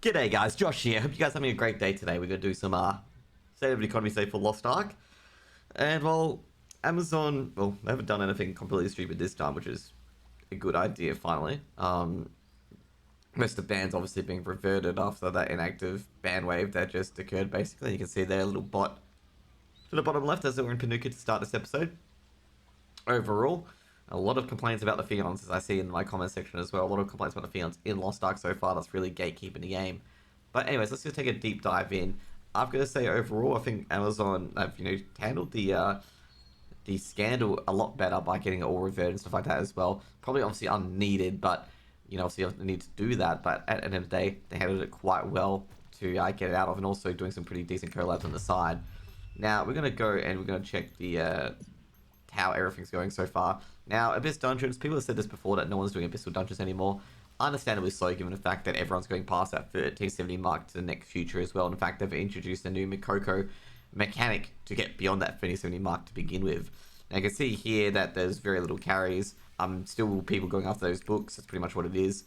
G'day guys, Josh here. Hope you guys are having a great day today. We're going to do some State of the Economy Save for Lost Ark. And well, Amazon, well, they haven't done anything completely stupid this time, which is a good idea finally. Most of the bans obviously being reverted after that inactive ban wave that just occurred basically. You can see their little bot to the bottom left as they were in Panuka to start this episode. Overall, a lot of complaints about the Pheons, as I see in my comment section as well. A lot of complaints about the Pheons in Lost Ark so far. That's really gatekeeping the game. But anyways, let's just take a deep dive in. I've got to say, overall, I think Amazon have handled the scandal a lot better by getting it all reverted and stuff like that as well. Probably obviously unneeded, but obviously you don't need to do that. But at the end of the day, they handled it quite well to get it out of, and also doing some pretty decent collabs on the side. Now we're gonna go and we're gonna check the how everything's going so far. Now, Abyss Dungeons, people have said this before that no one's doing Abyssal Dungeons anymore. Understandably so, given the fact that everyone's going past that 1370 mark to the next future as well. In fact, they've introduced a new Mikoko mechanic to get beyond that 1370 mark to begin with. Now, you can see here that there's very little carries. Still people going after those books. That's pretty much what it is.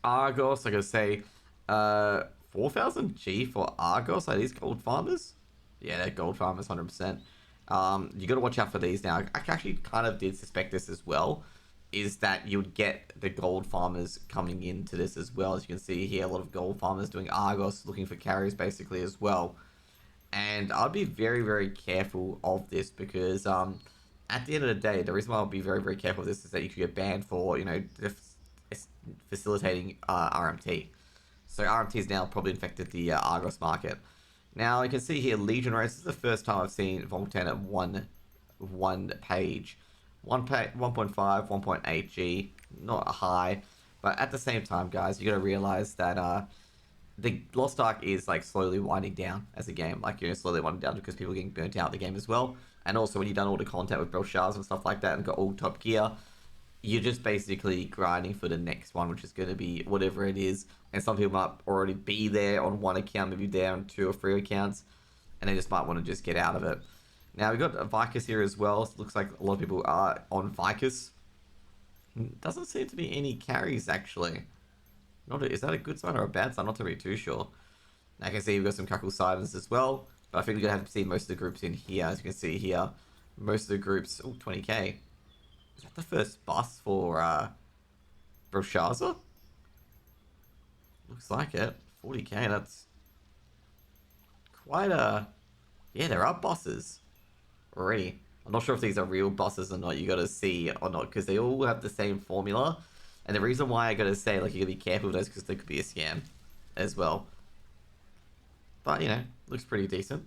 Argos, I gotta say, 4,000 G for Argos. Are these gold farmers? Yeah, they're gold farmers, 100%. You got to watch out for these now. I actually kind of did suspect this as well, is that you would get the gold farmers coming into this as well. As you can see here, a lot of gold farmers doing Argos, looking for carries basically as well. And I'd be very, very careful of this because at the end of the day, the reason why I'll be very, very careful of this is that you could get banned for, facilitating RMT. So RMT has now probably infected the Argos market. Now, you can see here, Legion Race. This is the first time I've seen Voltan at one page. 1.5, 1.8 G, not high. But at the same time, guys, you got to realize that the Lost Ark is slowly winding down as a game. Slowly winding down because people are getting burnt out of the game as well. And also, when you've done all the content with Bracelets and stuff like that and got all top gear, you're just basically grinding for the next one, which is going to be whatever it is. And some people might already be there on one account, maybe there on 2 or 3 accounts, and they just might want to just get out of it. Now, we've got Vicus here as well. So it looks like a lot of people are on Vicus. Doesn't seem to be any carries, actually. Is that a good sign or a bad sign? Not to be too sure. Now, I can see we've got some Cuckle Sidens as well, but I think we're going to have to see most of the groups in here. As you can see here, most of the groups... Oh, 20k. Is that the first bus for Belshazzar? Looks like it. 40k, that's quite a... Yeah, there are bosses already. I'm not sure if these are real bosses or not. You gotta see or not, because they all have the same formula. And the reason why I gotta say, you gotta be careful with those, because they could be a scam as well. But, looks pretty decent.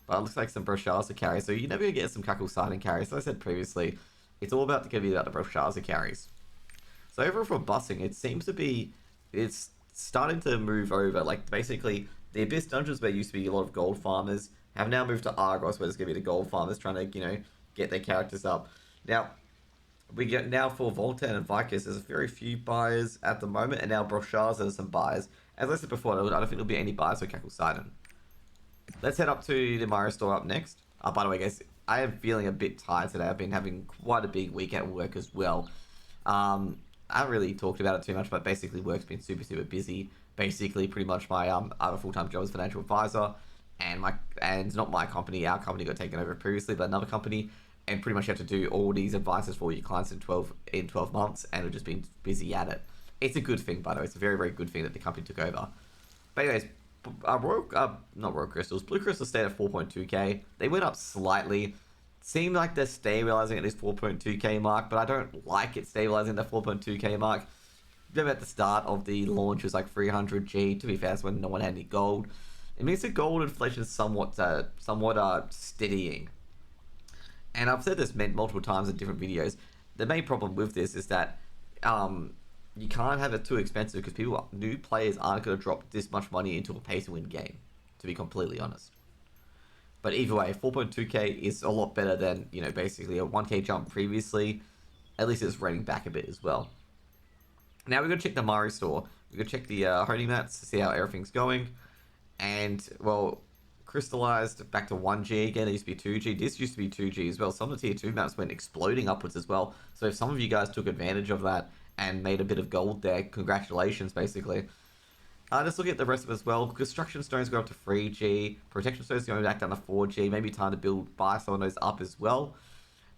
But it looks like some Belshazzar carries, so you're never gonna get some Cuckle Siding carries. As I said previously, it's all about the Belshazzar carries. So overall for busing, it seems to be... It's starting to move over. Basically, the Abyss Dungeons, where used to be a lot of gold farmers, have now moved to Argos, where there's going to be the gold farmers trying to, get their characters up. Now, we get now for Voltan and Vicus, there's very few buyers at the moment, and now Belshazzar has some buyers. As I said before, I don't think there'll be any buyers for Cuckle Sidon. Let's head up to the Mario store up next. By the way, guys, I am feeling a bit tired today. I've been having quite a big week at work as well. I haven't really talked about it too much, but basically work's been super, super busy. Basically, pretty much my other full-time job as financial advisor, and not my company. Our company got taken over previously by another company, and pretty much you have to do all these advices for your clients in 12 months, and we've just been busy at it. It's a good thing, by the way. It's a very, very good thing that the company took over. But anyways, not Royal Crystals. Blue Crystals stayed at 4.2k. They went up slightly. Seem like they're stabilizing at this 4.2k mark, but I don't like it stabilizing at the 4.2k mark. Remember at the start of the launch, it was 300G. To be fair, that's when no one had any gold. It means the gold inflation is somewhat steadying. And I've said this multiple times in different videos. The main problem with this is that you can't have it too expensive, because new players aren't going to drop this much money into a pay-to-win game, to be completely honest. But either way, 4.2k is a lot better than, basically a 1k jump previously. At least it's rating back a bit as well. Now we're going to check the Mario store. We're going to check the honing mats to see how everything's going. And, well, crystallized back to 1G again. It used to be 2G. This used to be 2G as well. Some of the tier 2 maps went exploding upwards as well. So if some of you guys took advantage of that and made a bit of gold there, congratulations, basically. Just looking at the rest of it as well. Construction stones go up to 3G. Protection stones going back down to 4G. Maybe time to buy some of those up as well.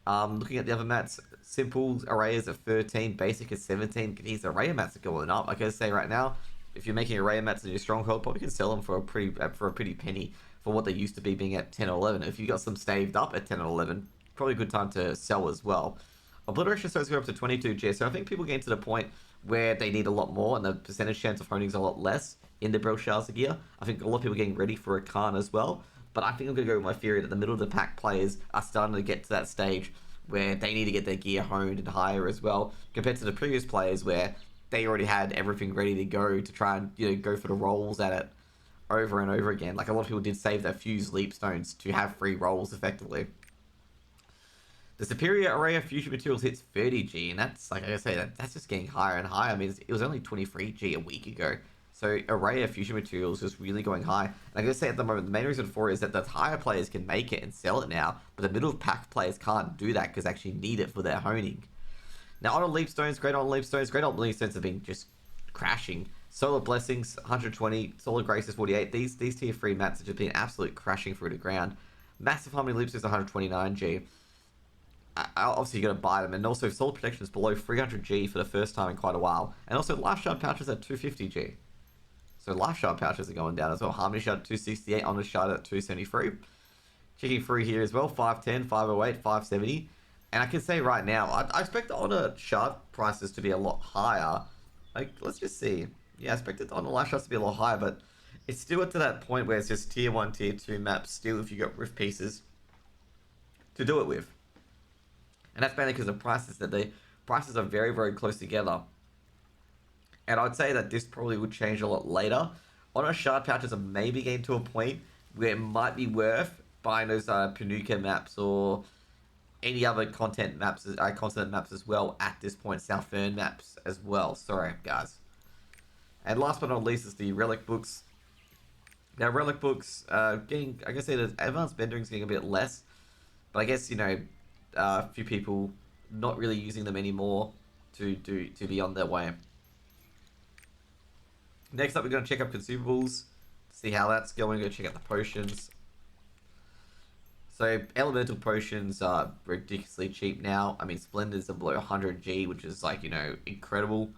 Looking at the other mats, simple array is at 13, basic is 17. These array mats are going up. Like I say right now, if you're making array mats in your stronghold, probably can sell them for a pretty penny for what they used to be being at 10 or 11. If you got some staved up at 10 or 11, probably a good time to sell as well. Obliteration stones go up to 22G, so I think people get to the point where they need a lot more and the percentage chance of honing is a lot less in the Belshazzar gear. I think a lot of people are getting ready for a Khan as well. But I think I'm going to go with my theory that the middle of the pack players are starting to get to that stage where they need to get their gear honed and higher as well, compared to the previous players where they already had everything ready to go to try and go for the rolls at it over and over again. Like a lot of people did save their fused leap stones to have free rolls effectively. The superior array of fusion materials hits 30G, and that's like I say, that's just getting higher and higher. I mean, it was only 23G a week ago. So array of fusion materials is really going high. And I'm going to say at the moment, the main reason for it is that the higher players can make it and sell it now, but the middle pack players can't do that because they actually need it for their honing. Now, on leapstones, great on leapstones, great on leapstones have been just crashing. Solar Blessings, 120, Solar Graces, 48. These tier 3 mats have just been absolute crashing through the ground. Massive Harmony Leapstones, 129G. Obviously, you're going to buy them. And also, Solar Protection is below 300G for the first time in quite a while. And also, Life Shard Pouches at 250G. So Life Shard Pouches are going down as well. Harmony Shard at 268, Honor Shard at 273. Checking through here as well, 510, 508, 570. And I can say right now, I expect the Honor Shard prices to be a lot higher. Like, let's just see. Yeah, I expect the Honor Life Shards to be a lot higher, but it's still to that point where it's just tier 1, tier 2 maps still if you got rift pieces to do it with. And that's mainly because the prices are very, very close together. And I'd say that this probably would change a lot later. Honor Shard Pouches are maybe getting to a point where it might be worth buying those Panuka maps or any other continent maps as well at this point. South Fern maps as well. Sorry, guys. And last but not least is the Relic Books. Now, Relic Books, getting, I guess, the advanced bendering's getting a bit less. But I guess, a few people not really using them anymore to be on their way. Next up, we're going to check up Consumables, see how that's going. Go check out the potions. So, elemental potions are ridiculously cheap now. I mean, Splendors are below 100G, which is, incredible.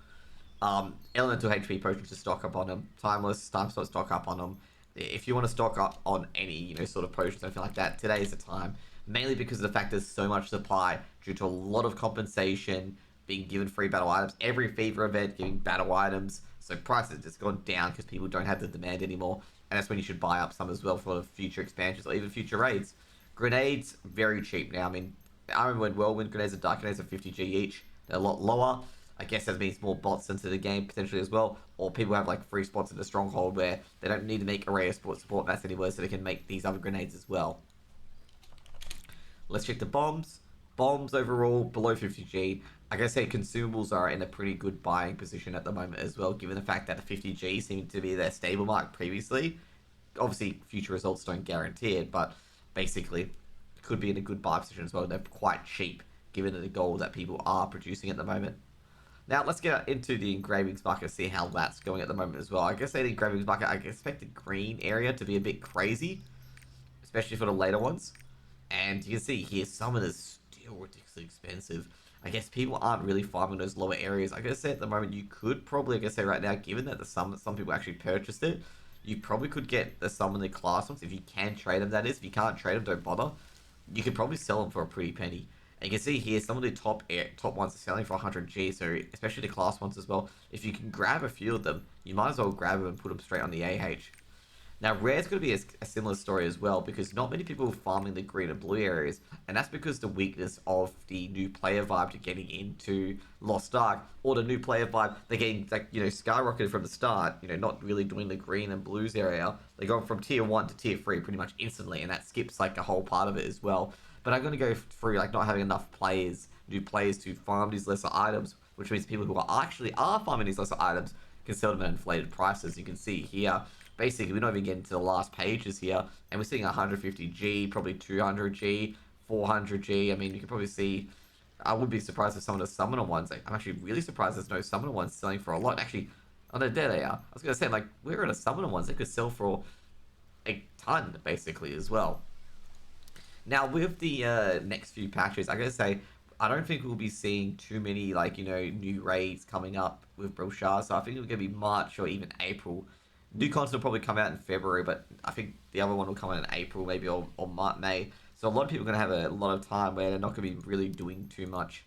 Elemental HP potions to stock up on them. Timeless, time slot stock up on them. If you want to stock up on any, sort of potions, something like that, today is the time. Mainly because of the fact there's so much supply due to a lot of compensation, being given free battle items. Every fever event giving battle items. So prices just gone down because people don't have the demand anymore. And that's when you should buy up some as well for future expansions or even future raids. Grenades, very cheap now. I mean, I remember when Whirlwind grenades and Dark grenades are 50G each. They're a lot lower. I guess that means more bots into the game potentially as well. Or people have free spots in the Stronghold where they don't need to make array of support mats anywhere, so they can make these other grenades as well. Let's check the bombs. Bombs overall below 50G. Like I say, Consumables are in a pretty good buying position at the moment as well, given the fact that the 50G seemed to be their stable mark previously. Obviously, future results don't guarantee it, but basically, could be in a good buy position as well. They're quite cheap, given the gold that people are producing at the moment. Now, let's get into the Engravings market, see how that's going at the moment as well. I guess the Engravings market, I expect the green area to be a bit crazy, especially for the later ones. And you can see here, some of this is still ridiculously expensive. I guess people aren't really farming those lower areas. I gotta say at the moment, you could probably, right now, given that some people actually purchased it, you probably could get some of the class ones, if you can trade them, that is. If you can't trade them, don't bother. You could probably sell them for a pretty penny. And you can see here, some of the top ones are selling for 100G, so especially the class ones as well. If you can grab a few of them, you might as well grab them and put them straight on the AH. Now, Rare's going to be a similar story as well, because not many people are farming the green and blue areas, and that's because the weakness of the new player vibe to getting into Lost Ark, or the new player vibe, they're getting, skyrocketed from the start, not really doing the green and blues area. They're going from tier 1 to tier 3 pretty much instantly, and that skips, a whole part of it as well. But I'm going to go through, not having enough new players to farm these lesser items, which means people who are farming these lesser items can sell them at inflated prices. You can see here, basically, we're not even getting to the last pages here, and we're seeing 150G, probably 200G, 400G. I mean, you can probably see, I would be surprised if some of the summoner ones, I'm actually really surprised there's no summoner ones selling for a lot. Actually, Oh no, there they are. I was gonna say, like, we're in a summoner ones. They could sell for a ton, basically, as well. Now, with the next few patches, I gotta say, I don't think we'll be seeing too many, like, new raids coming up with Brochure, so I think it's gonna be March or even April. New content will probably come out in February, but I think the other one will come out in April, maybe, or May. So a lot of people are gonna have a lot of time where they're not gonna be really doing too much.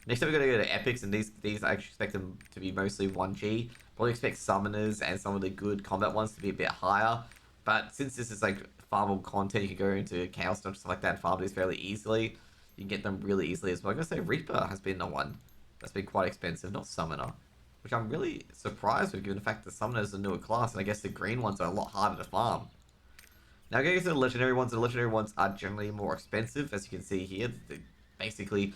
Next up, we're going to go to Epics, and these I actually expect them to be mostly 1G. Probably expect Summoners and some of the good combat ones to be a bit higher. But since this is like farmable content, you can go into Chaos and stuff like that and farm these fairly easily. You can get them really easily as well. I'm going to say Reaper has been the one that's been quite expensive, not Summoner. Which I'm really surprised with, given the fact that Summoner is a newer class, and I guess the green ones are a lot harder to farm. Now, going to the Legendary ones, the Legendary ones are generally more expensive, as you can see here. They basically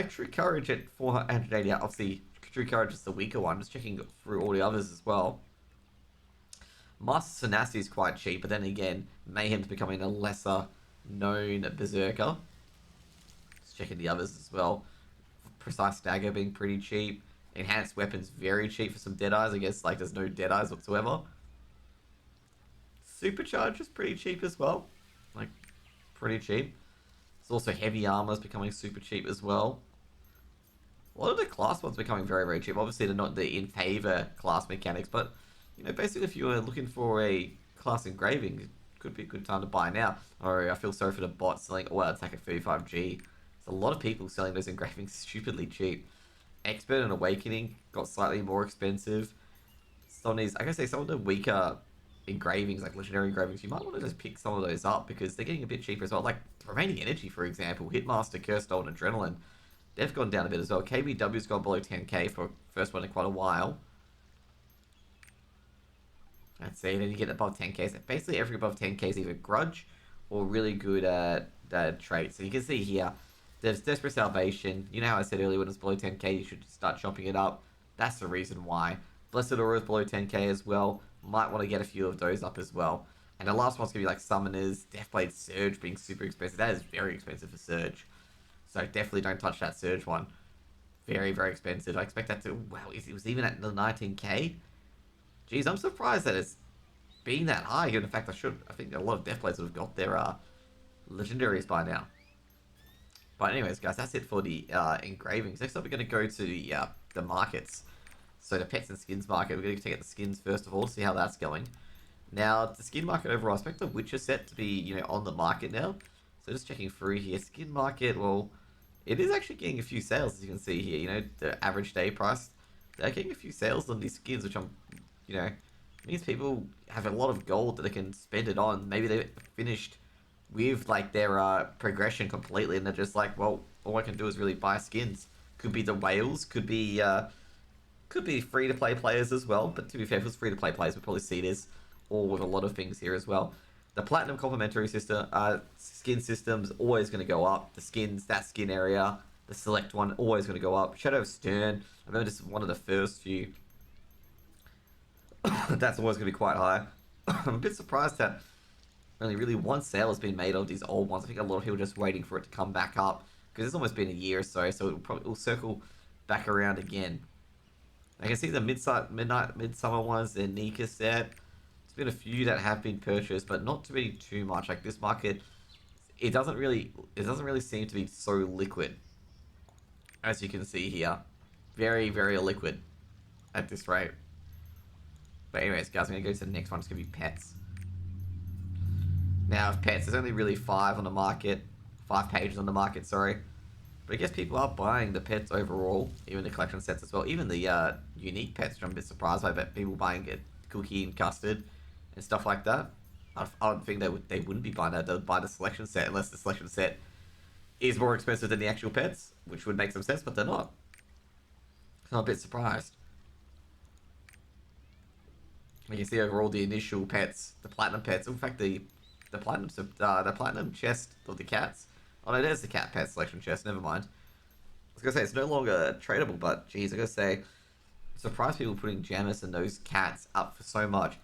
True Courage at 480. Obviously, True Courage is the weaker one. Just checking through all the others as well. Master Sanasi is quite cheap, but then again, Mayhem's becoming a lesser known Berserker. Just checking the others as well. Precise Dagger being pretty cheap. Enhanced Weapons very cheap for some Deadeyes. I guess like there's no Deadeyes whatsoever. Supercharge is pretty cheap as well. Like, pretty cheap. There's also Heavy Armors becoming super cheap as well. A lot of the class ones becoming very, very cheap. Obviously, they're not the in-favor class mechanics, but, basically if you were looking for a class engraving, it could be a good time to buy now. Or I feel sorry for the bot selling All Out Attack at 35G. There's a lot of people selling those engravings stupidly cheap. Expert and Awakening got slightly more expensive. Some of these, I gotta say, some of the weaker engravings, like legendary engravings, you might want to just pick some of those up because they're getting a bit cheaper as well. Like Remaining Energy, for example, Hitmaster, Cursed and Adrenaline, they've gone down a bit as well. KBW's gone below 10k for first one in quite a while. Let's see, then you get above 10k. So basically, every above 10k is either grudge or really good traits. So you can see here, there's Desperate Salvation. You know how I said earlier when it's below 10k, you should start chopping it up. That's the reason why. Blessed Aura is below 10k as well. Might want to get a few of those up as well. And the last one's going to be like Summoners, Deathblade Surge being super expensive. That is very expensive for Surge. So definitely don't touch that Surge one. Very, very expensive. I expect that to... Wow, it was even at the 19k? Jeez, I'm surprised that it's being that high, given the fact I think a lot of Deathblades would have got their legendaries by now. But anyways, guys, that's it for the engravings. Next up, we're going to go to the markets. So the pets and skins market, we're going to take out the skins first of all, see how that's going. Now, the skin market overall, I expect the Witcher set to be, on the market now. So just checking through here. Skin market, well, it is actually getting a few sales, as you can see here. The average day price. They're getting a few sales on these skins, which means people have a lot of gold that they can spend it on. Maybe they finished with, like, their progression completely, and they're just like, well, all I can do is really buy skins. Could be the whales, could be free-to-play players as well, but to be fair, if it was free-to-play players, we'd probably see this all with a lot of things here as well. The Platinum Complementary system, skin system's always going to go up. The skins, that skin area, the Select one, always going to go up. Shadow of Stern, I remember this is one of the first few. That's always going to be quite high. I'm a bit surprised that only really one sale has been made of these old ones. I think a lot of people are just waiting for it to come back up, because it's almost been a year or so, so it'll circle back around again. I can see the midsummer ones, the Nika set. There's been a few that have been purchased, but not to be too much. Like this market, it doesn't really seem to be so liquid, as you can see here. Very, very liquid at this rate. But anyways, guys, I'm gonna go to the next one. It's gonna be pets. Now, pets, there's only really 5 on the market, 5 pages on the market. Sorry. But I guess people are buying the pets overall, even the collection sets as well. Even the unique pets, which I'm a bit surprised by, but people buying it, cookie and custard and stuff like that. I would think they wouldn't be buying that. They would buy the selection set, unless the selection set is more expensive than the actual pets, which would make some sense, but they're not. So I'm a bit surprised. You can see overall the initial pets, the platinum pets. In fact, the platinum chest of the cats. Oh no, there's the cat pet selection chest. Never mind. I was gonna say it's no longer tradable, but geez, I gotta say, I'm surprised people putting Janus and those cats up for so much.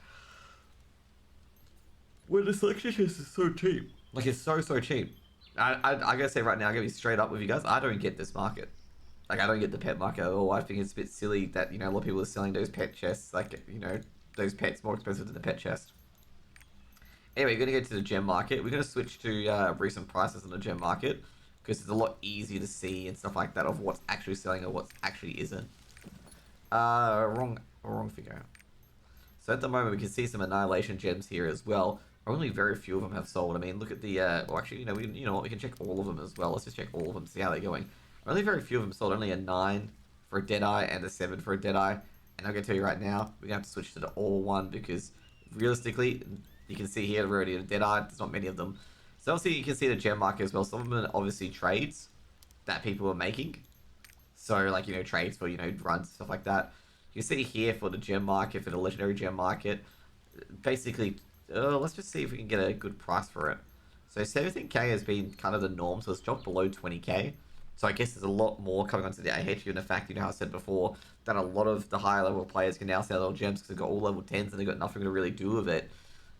When the selection chest is so cheap, like it's so cheap. I gotta say right now, I'm gonna be straight up with you guys. I don't get this market. Like, I don't get the pet market at all. I think it's a bit silly that, a lot of people are selling those pet chests, like, those pets more expensive than the pet chest. Anyway, we're going to go to the gem market. We're going to switch to recent prices on the gem market because it's a lot easier to see and stuff like that of what's actually selling or what's actually isn't. Wrong figure. So at the moment, we can see some Annihilation gems here as well. Only very few of them have sold. I mean, look at the... well, actually, you know what? We can check all of them as well. Let's just check all of them, see how they're going. Only very few of them sold. Only a 9 for a Deadeye and a 7 for a Deadeye. And I'm going to tell you right now, we're going to have to switch to the all one because realistically, you can see here, we're already at a Deadeye. There's not many of them. So obviously, you can see the gem market as well. Some of them are obviously trades that people are making. So, like, trades for, runs, stuff like that. You see here for the gem market, for the legendary gem market, basically, let's just see if we can get a good price for it. So 17k has been kind of the norm, so it's dropped below 20k. So I guess there's a lot more coming onto the AH, given the fact, how I said before, that a lot of the higher level players can now sell their gems because they've got all level 10s and they've got nothing to really do with it.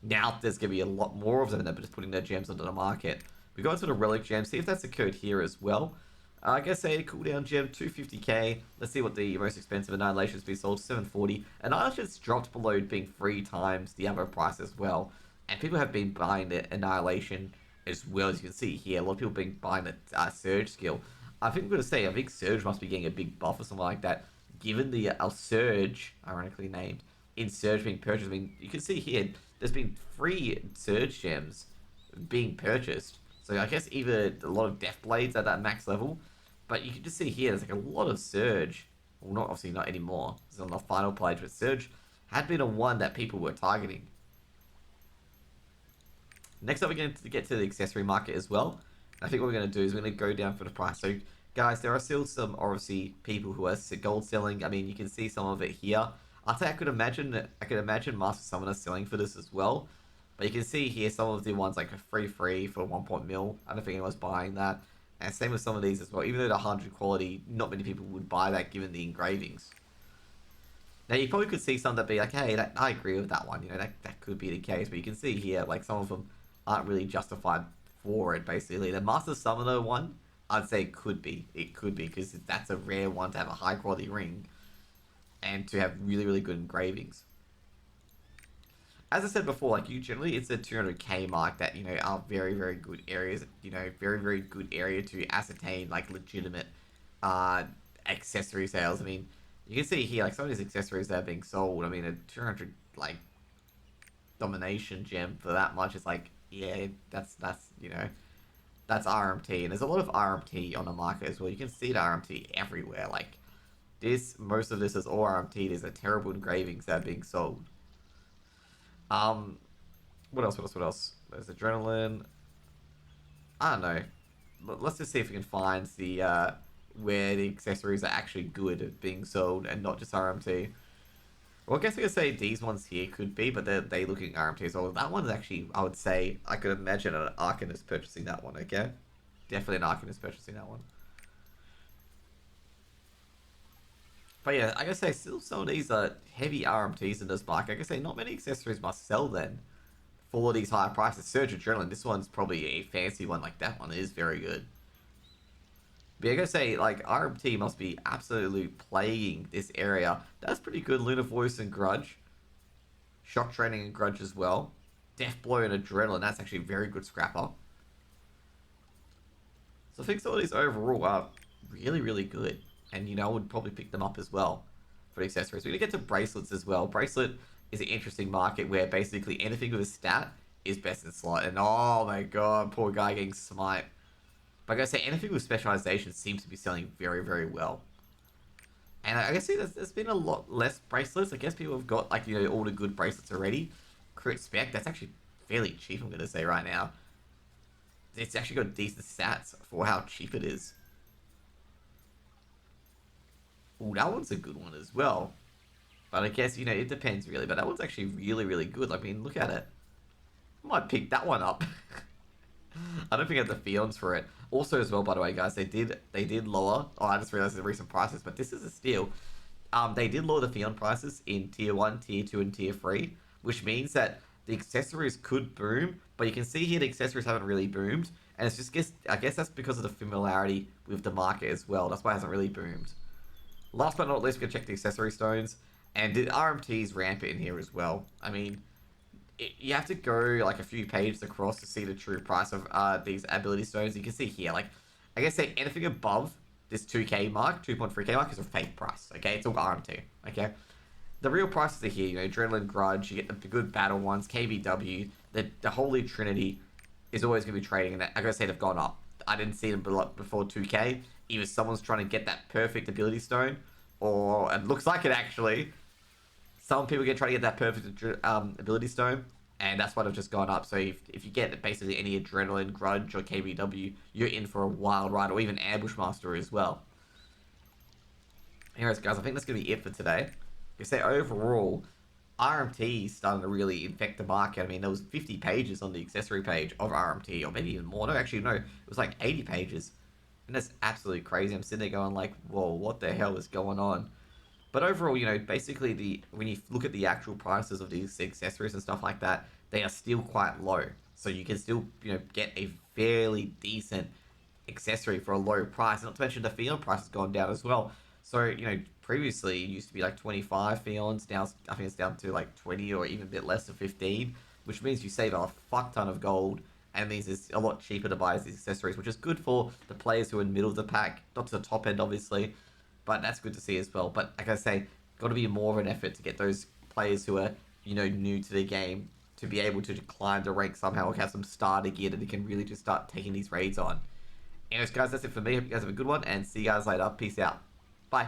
Now there's going to be a lot more of them and they're just putting their gems onto the market. We go into the relic gem, see if that's occurred here as well. I guess a cooldown gem, 250k. Let's see what the most expensive Annihilation's been sold, 740. Annihilation's dropped below being 3 times the other price as well. And people have been buying the Annihilation as well, as you can see here. A lot of people have been buying the Surge skill. I think I'm going to say, I think Surge must be getting a big buff or something like that, given the Surge, ironically named, in Surge being purchased. I mean, you can see here, there's been 3 Surge gems being purchased. So I guess either a lot of Death Blades at that max level, but you can just see here, there's like a lot of Surge. Well, not obviously not anymore. It's on the final page, but Surge had been a one that people were targeting. Next up, we're going to get to the accessory market as well. I think what we're going to do is we're going to go down for the price. So, guys, there are still some, obviously, people who are gold selling. I mean, you can see some of it here. I could imagine Master Summoner selling for this as well. But you can see here some of the ones like a free for 1 mil. I don't think anyone's buying that. And same with some of these as well. Even though they're 100 quality, not many people would buy that given the engravings. Now, you probably could see some that be like, hey, I agree with that one. That could be the case. But you can see here, like, some of them aren't really justified for it, basically. The Master Summoner one, I'd say it could be. It could be, because that's a rare one to have a high-quality ring. And to have really, really good engravings. As I said before, like, generally it's a 200k mark that, are very, very good areas, very, very good area to ascertain, like, legitimate accessory sales. I mean, you can see here, like, some of these accessories that are being sold, I mean, a 200, like, domination gem for that much is like, yeah, that's that's RMT. And there's a lot of RMT on the market as well. You can see the RMT everywhere. Like, most of this is all RMT. There's a terrible engravings that are being sold. What else? There's adrenaline. I don't know. Let's just see if we can find the where the accessories are actually good at being sold and not just RMT. Well, I guess we could say these ones here could be, but they looking RMT as well. That one's actually, I would say, I could imagine an Arcanist purchasing that one. Okay, definitely an Arcanist purchasing that one. But yeah, I gotta say, still some of these are heavy RMTs in this market. I gotta say, not many accessories must sell then for these higher prices. Surge Adrenaline, this one's probably a fancy one. Like, that one is very good. But I gotta say, like, RMT must be absolutely plaguing this area. That's pretty good. Lunar Voice and Grudge. Shock Training and Grudge as well. Death Blow and Adrenaline, that's actually a very good scrapper. So I think some of these overall are really, really good. And, I would probably pick them up as well for the accessories. We're going to get to bracelets as well. Bracelet is an interesting market where basically anything with a stat is best in slot. And oh my god, poor guy getting smite. But I gotta say, anything with specialization seems to be selling very, very well. And I guess there's been a lot less bracelets. I guess people have got, like, all the good bracelets already. Crit Spec, that's actually fairly cheap, I'm going to say right now. It's actually got decent stats for how cheap it is. Ooh, that one's a good one as well. But I guess, it depends really. But that one's actually really, really good. I mean, look at it. I might pick that one up. I don't think I have the Pheons for it. Also as well, by the way, guys, they did lower. Oh, I just realized the recent prices, but this is a steal. They did lower the Pheon prices in Tier 1, Tier 2, and Tier 3, which means that the accessories could boom, but you can see here the accessories haven't really boomed. And it's just, I guess that's because of the familiarity with the market as well. That's why it hasn't really boomed. Last but not least, we can check the accessory stones. And the RMT's rampant in here as well. I mean, you have to go like a few pages across to see the true price of these ability stones. You can see here, like, I guess say anything above this 2k mark, 2.3k mark is a fake price, okay? It's all RMT, okay? The real prices are here, you know, Adrenaline Grudge, you get the good battle ones, KBW, the Holy Trinity is always going to be trading, and I gotta say they've gone up. I didn't see them before 2k. Either someone's trying to get that perfect ability stone, or it looks like it actually, some people get trying to get that perfect ability stone, and that's why they've just gone up. So if you get basically any Adrenaline, Grudge, or KBW, you're in for a wild ride, or even Ambush Master as well. Anyways, guys, I think that's going to be it for today. You say overall, RMT is starting to really infect the market. I mean, there was 50 pages on the accessory page of RMT, or maybe even more. No, actually, no, it was like 80 pages. And that's absolutely crazy. I'm sitting there going like, whoa, what the hell is going on? But overall, you know, basically when you look at the actual prices of these accessories and stuff like that, they are still quite low. So you can still, you know, get a fairly decent accessory for a low price. Not to mention the Pheon price has gone down as well. So, you know, previously it used to be like 25 Pheons. Now I think it's down to like 20 or even a bit less than 15, which means you save a fuck ton of gold. And means it's a lot cheaper to buy these accessories, which is good for the players who are in the middle of the pack. Not to the top end, obviously, but that's good to see as well. But like I say, got to be more of an effort to get those players who are, you know, new to the game to be able to climb the rank somehow, or have some starter gear that they can really just start taking these raids on. Anyways, guys, that's it for me. Hope you guys have a good one, and see you guys later. Peace out. Bye.